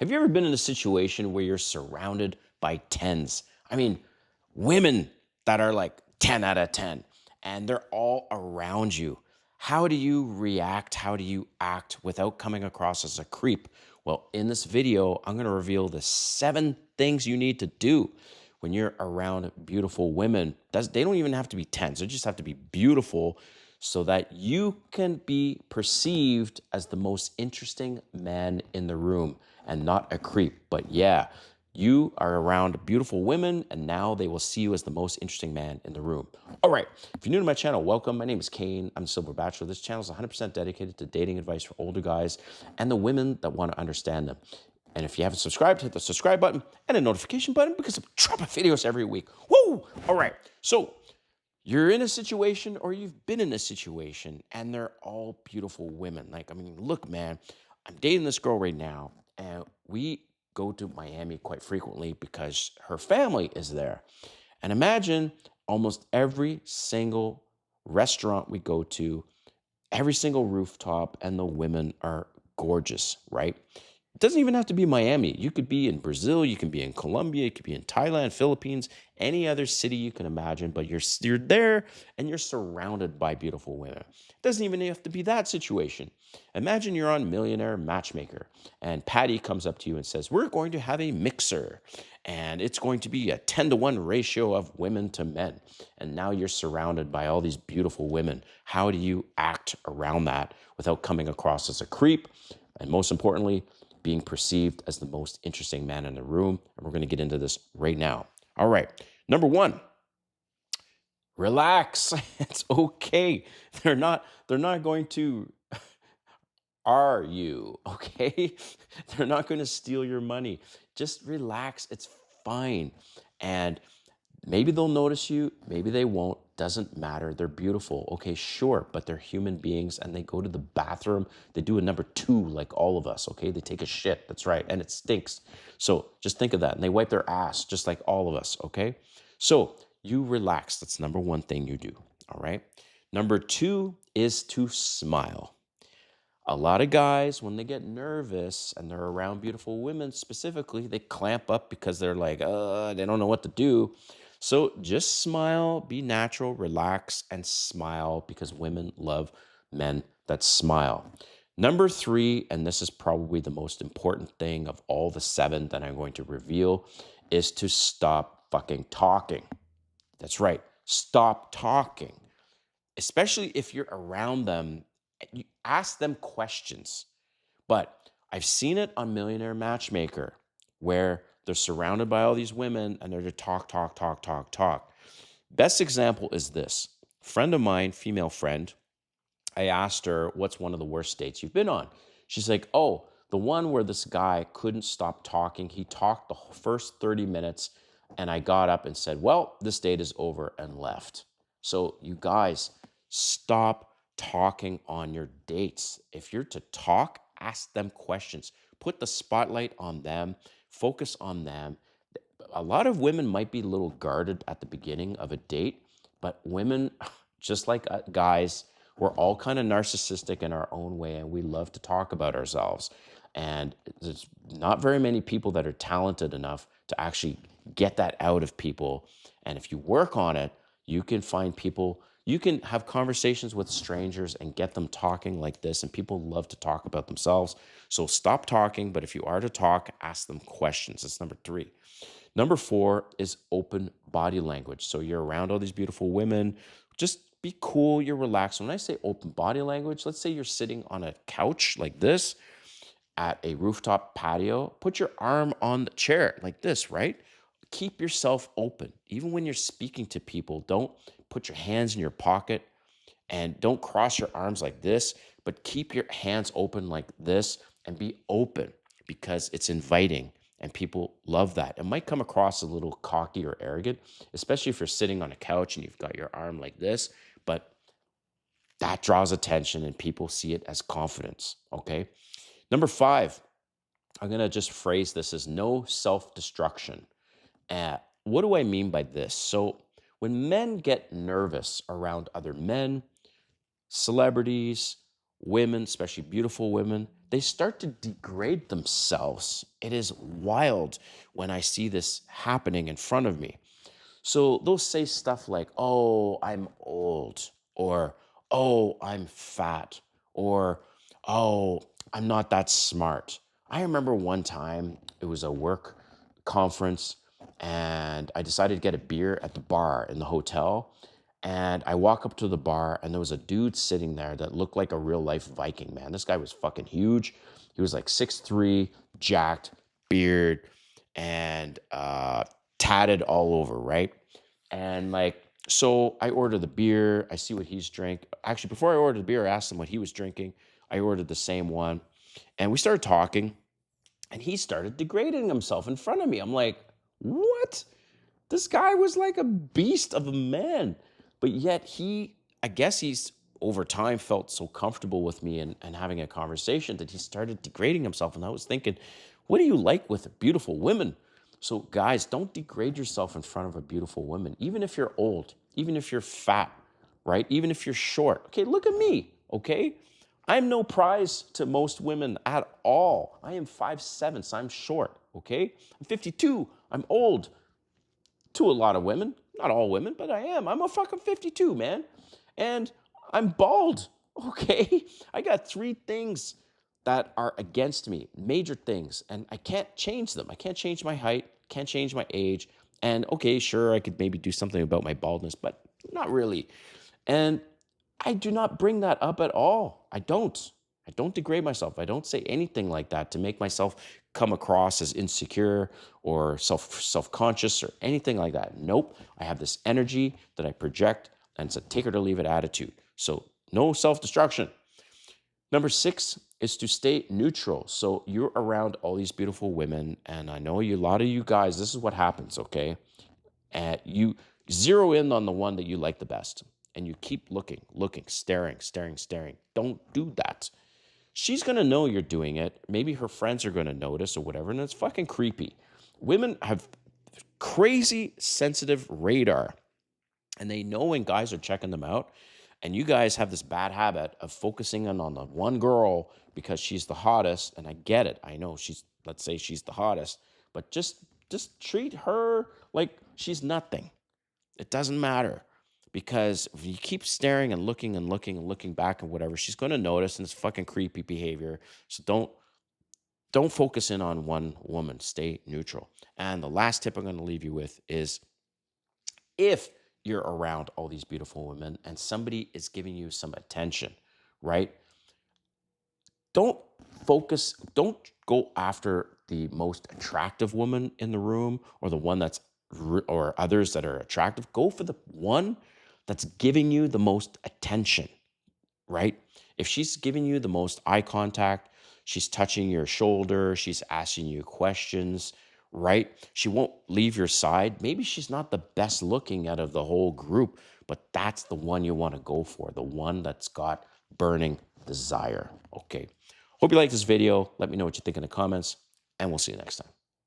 Have you ever been in a situation where you're surrounded by tens? I mean, women that are like 10 out of 10, and they're all around you. How do you react? How do you act without coming across as a creep? Well, in this video, I'm going to reveal the 7 things you need to do when you're around beautiful women. They don't even have to be tens, they just have to be beautiful so that you can be perceived as the most interesting man in the room and not a creep. But yeah, you are around beautiful women, and now they will see you as the most interesting man in the room. All right, if you're new to my channel, welcome. My name is Kane. I'm a Silver Bachelor. This channel is 100% dedicated to dating advice for older guys and the women that want to understand them. And if you haven't subscribed, hit the subscribe button and the notification button because I'm dropping videos every week. Woo! All right, so you're in a situation or you've been in a situation and they're all beautiful women. Like, I mean, look, man, I'm dating this girl right now and we go to Miami quite frequently because her family is there. And imagine almost every single restaurant we go to, every single rooftop, and the women are gorgeous, right? It doesn't even have to be Miami. You could be in Brazil, you can be in Colombia, you could be in Thailand, Philippines, any other city you can imagine, but you're there and you're surrounded by beautiful women. It doesn't even have to be that situation. Imagine you're on Millionaire Matchmaker and Patty comes up to you and says, "We're going to have a mixer and it's going to be a 10-to-1 ratio of women to men." And now you're surrounded by all these beautiful women. How do you act around that without coming across as a creep? And most importantly, being perceived as the most interesting man in the room. And we're going to get into this right now. All right. Number 1, relax. It's okay. They're not going to are you, okay? They're not going to steal your money. Just relax. It's fine. And maybe they'll notice you, maybe they won't. Doesn't matter. They're beautiful. Okay, sure, but they're human beings and they go to the bathroom. They do a number 2 like all of us, okay? They take a shit, that's right, and it stinks. So just think of that. And they wipe their ass just like all of us, okay? So you relax. That's number 1 thing you do, all right? Number 2 is to smile. A lot of guys, when they get nervous and they're around beautiful women specifically, they clamp up because they're like, they don't know what to do. So just smile, be natural, relax, and smile because women love men that smile. Number 3, and this is probably the most important thing of all the 7 that I'm going to reveal, is to stop fucking talking. That's right. Stop talking, especially if you're around them. You ask them questions. But I've seen it on Millionaire Matchmaker where they're surrounded by all these women and they're just talk, talk, talk, talk, talk. Best example is this. Friend of mine, female friend, I asked her, "What's one of the worst dates you've been on?" She's like, "Oh, the one where this guy couldn't stop talking. He talked the first 30 minutes and I got up and said, 'Well, this date is over,' and left." So you guys, stop talking on your dates. If you're to talk, ask them questions. Put the spotlight on them. Focus on them. A lot of women might be a little guarded at the beginning of a date, but women, just like guys, we're all kind of narcissistic in our own way, and we love to talk about ourselves. And there's not very many people that are talented enough to actually get that out of people. And if you work on it, you can find people, you can have conversations with strangers and get them talking like this. And people love to talk about themselves. So stop talking. But if you are to talk, ask them questions. That's number 3. Number 4 is open body language. So you're around all these beautiful women. Just be cool. You're relaxed. When I say open body language, let's say you're sitting on a couch like this at a rooftop patio. Put your arm on the chair like this, right? Keep yourself open. Even when you're speaking to people, don't put your hands in your pocket and don't cross your arms like this, but keep your hands open like this and be open because it's inviting and people love that. It might come across a little cocky or arrogant, especially if you're sitting on a couch and you've got your arm like this, but that draws attention and people see it as confidence, okay? Number 5, I'm going to just phrase this as no self-destruction. What do I mean by this? So when men get nervous around other men, celebrities, women, especially beautiful women, they start to degrade themselves. It is wild when I see this happening in front of me. So they'll say stuff like, oh, I'm old, or oh, I'm fat, or oh, I'm not that smart. I remember one time it was a work conference and I decided to get a beer at the bar in the hotel. And I walk up to the bar and there was a dude sitting there that looked like a real life Viking, man. This guy was fucking huge. He was like 6'3", jacked, beard, and tatted all over, right? And like, so I ordered the beer. I see what he's drink. Actually, before I ordered the beer, I asked him what he was drinking. I ordered the same one, and we started talking. And he started degrading himself in front of me. I'm like, what? This guy was like a beast of a man. But yet I guess he's over time felt so comfortable with me and having a conversation that he started degrading himself. And I was thinking, what do you like with beautiful women? So guys, don't degrade yourself in front of a beautiful woman, even if you're old, even if you're fat, right? Even if you're short. Okay, look at me, okay? I'm no prize to most women at all. I am 5'7", so I'm short, okay? I'm 52, I'm old to a lot of women. Not all women, but I am. I'm a fucking 52, man. And I'm bald, okay? I got 3 things that are against me, major things, and I can't change them. I can't change my height, can't change my age. And okay, sure, I could maybe do something about my baldness, but not really. And I do not bring that up at all. I don't. I don't degrade myself. I don't say anything like that to make myself come across as insecure or self-conscious or anything like that. Nope. I have this energy that I project, and it's a take it or leave it attitude. So no self-destruction. Number 6 is to stay neutral. So you're around all these beautiful women, and I know a lot of you guys, this is what happens, okay? And you zero in on the one that you like the best, and you keep looking, staring, staring, staring. Don't do that. She's going to know you're doing it. Maybe her friends are going to notice or whatever, and it's fucking creepy. Women have crazy sensitive radar, and they know when guys are checking them out. And you guys have this bad habit of focusing on the one girl because she's the hottest. And I get it. I know let's say she's the hottest, but just treat her like she's nothing. It doesn't matter, because if you keep staring and looking and looking and looking back and whatever, she's going to notice, and it's fucking creepy behavior. So don't focus in on one woman. Stay neutral. And the last tip I'm going to leave you with is, if you're around all these beautiful women and somebody is giving you some attention, right? Don't don't go after the most attractive woman in the room, or the one or others that are attractive. Go for the one that's giving you the most attention, right? If she's giving you the most eye contact, she's touching your shoulder, she's asking you questions, right? She won't leave your side. Maybe she's not the best looking out of the whole group, but that's the one you want to go for, the one that's got burning desire. Okay. Hope you like this video. Let me know what you think in the comments, and we'll see you next time.